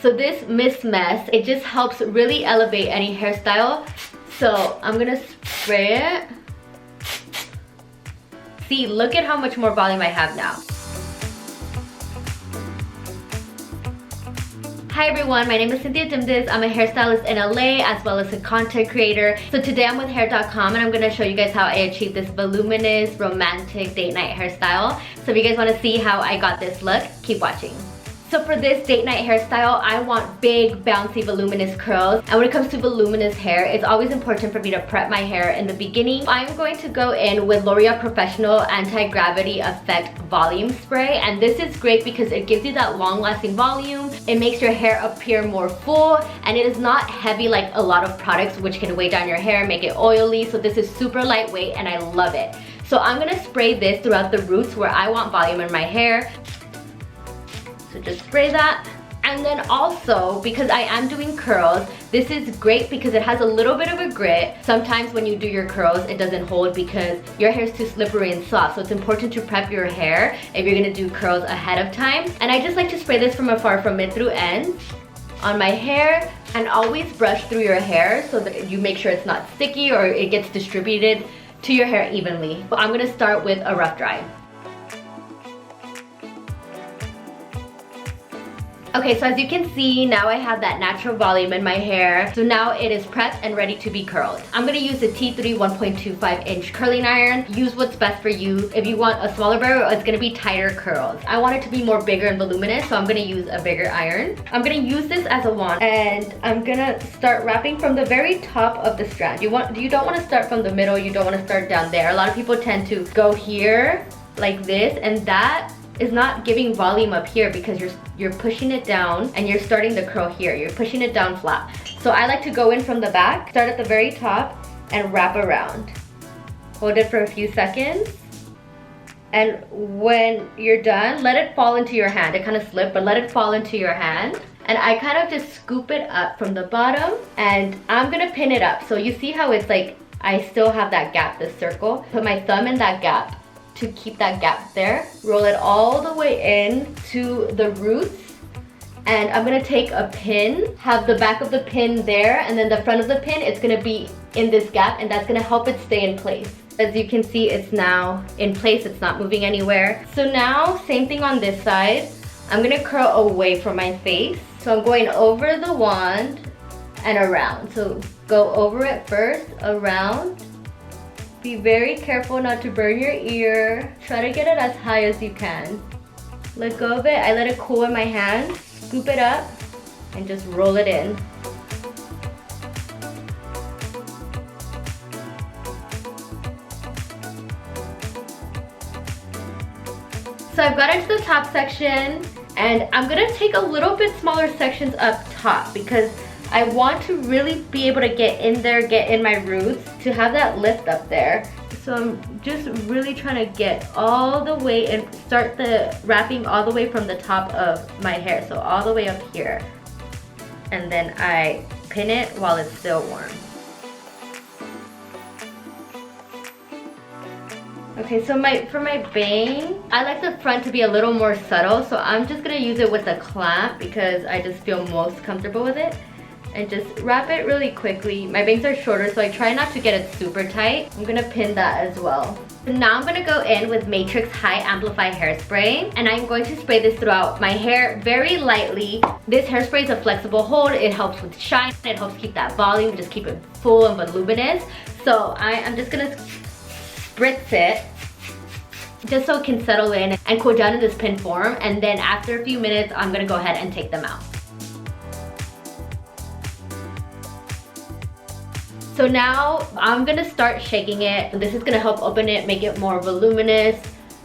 So this Mist Mess, it just helps really elevate any hairstyle. So I'm gonna spray it. See, look at how much more volume I have now. Hi everyone, my name is Cynthia Dhimdis. I'm a hairstylist in LA as well as a content creator. So today I'm with Hair.com and I'm going to show you guys how I achieved this voluminous, romantic date night hairstyle. So if you guys want to see how I got this look, keep watching. So for this date night hairstyle, I want big, bouncy, voluminous curls. And when it comes to voluminous hair, it's always important for me to prep my hair in the beginning. I'm going to go in with L'Oreal Professionnel Anti-Gravity Effect Volume Spray. And this is great because it gives you that long-lasting volume. It makes your hair appear more full. And it is not heavy like a lot of products which can weigh down your hair, make it oily. So this is super lightweight and I love it. So I'm going to spray this throughout the roots where I want volume in my hair. So just spray that. And then also, because I am doing curls, this is great because it has a little bit of a grit. Sometimes when you do your curls, it doesn't hold because your hair is too slippery and soft. So it's important to prep your hair if you're gonna do curls ahead of time. And I just like to spray this from afar, from mid through end on my hair. And always brush through your hair so that you make sure it's not sticky or it gets distributed to your hair evenly. I'm gonna start with a rough dry. Okay, so as you can see, now I have that natural volume in my hair. So now it is prepped and ready to be curled. I'm gonna use the T3 1.25 inch curling iron. Use what's best for you. If you want a smaller barrel, it's gonna be tighter curls. I want it to be more bigger and voluminous, so I'm gonna use a bigger iron. I'm gonna use this as a wand, and I'm gonna start wrapping from the very top of the strand. You don't wanna start from the middle, you don't wanna start down there. A lot of people tend to go here, like this, and that is not giving volume up here because you're pushing it down and you're starting the curl here. You're pushing it down flat. So I like to go in from the back, start at the very top, and wrap around. Hold it for a few seconds. And when you're done, let it fall into your hand. It kind of slipped, but let it fall into your hand. And I kind of just scoop it up from the bottom and I'm gonna pin it up. So you see how it's like, I still have that gap, this circle. Put my thumb in that gap to keep that gap there. Roll it all the way in to the roots. And I'm gonna take a pin, have the back of the pin there, and then the front of the pin, it's gonna be in this gap, and that's gonna help it stay in place. As you can see, it's now in place, it's not moving anywhere. So now, same thing on this side. I'm gonna curl away from my face. So I'm going over the wand and around. So go over it first, around. Be very careful not to burn your ear. Try to get it as high as you can. Let go of it. I let it cool in my hand. Scoop it up and just roll it in. So I've got into the top section and I'm gonna take a little bit smaller sections up top because I want to really be able to get in there, get in my roots, to have that lift up there. So I'm just really trying to get all the way and start the wrapping all the way from the top of my hair. So all the way up here. And then I pin it while it's still warm. Okay, so for my bang, I like the front to be a little more subtle. So I'm just gonna use it with a clamp because I just feel most comfortable with it. And just wrap it really quickly. My bangs are shorter, so I try not to get it super tight. I'm gonna pin that as well. So now I'm gonna go in with Matrix High Amplify Hairspray, and I'm going to spray this throughout my hair very lightly. This hairspray is a flexible hold. It helps with shine. It helps keep that volume, just keep it full and voluminous. So I'm just gonna spritz it just so it can settle in and cool down in this pin form. And then after a few minutes, I'm gonna go ahead and take them out. So now I'm gonna start shaking it. This is gonna help open it, make it more voluminous,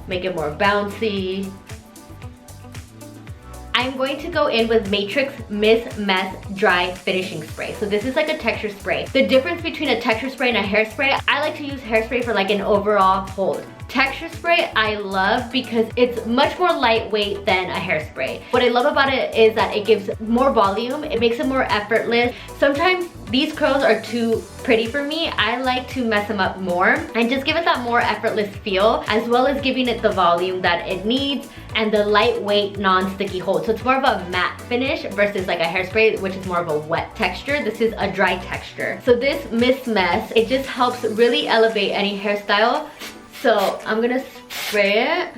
make it more bouncy. I'm going to go in with Matrix Mist Mess Dry Finishing Spray. So this is like a texture spray. The difference between a texture spray and a hairspray, I like to use hairspray for like an overall hold. Texture spray I love because it's much more lightweight than a hairspray. What I love about it is that it gives more volume, it makes it more effortless. Sometimes these curls are too pretty for me. I like to mess them up more and just give it that more effortless feel, as well as giving it the volume that it needs and the lightweight non-sticky hold. So it's more of a matte finish versus like a hairspray, which is more of a wet texture. This is a dry texture. So this Mist Mess, it just helps really elevate any hairstyle. So I'm gonna spray it.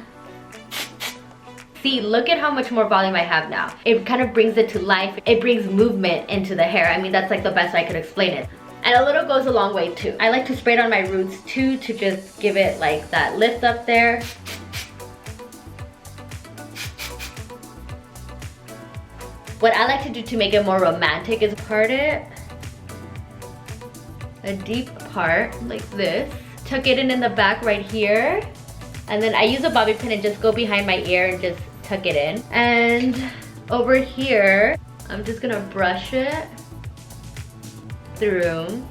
See, look at how much more volume I have now. It kind of brings it to life. It brings movement into the hair. I mean, that's like the best I could explain it. And a little goes a long way too. I like to spray it on my roots too to just give it like that lift up there. What I like to do to make it more romantic is part it a deep part like this. Tuck it in the back right here. And then I use a bobby pin and just go behind my ear and just tuck it in. And over here, I'm just gonna brush it through,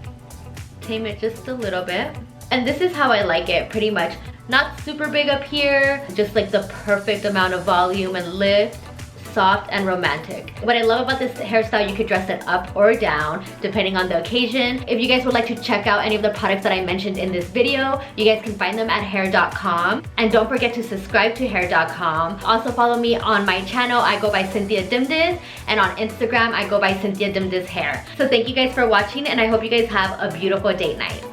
tame it just a little bit. And this is how I like it, pretty much. Not super big up here, just like the perfect amount of volume and lift. Soft and romantic. What I love about this hairstyle, you could dress it up or down depending on the occasion. If you guys would like to check out any of the products that I mentioned in this video, you guys can find them at Hair.com. And don't forget to subscribe to Hair.com. Also follow me on my channel. I go by Cynthia Dhimdis, and on Instagram I go by Cynthia Dhimdis Hair. So thank you guys for watching, and I hope you guys have a beautiful date night.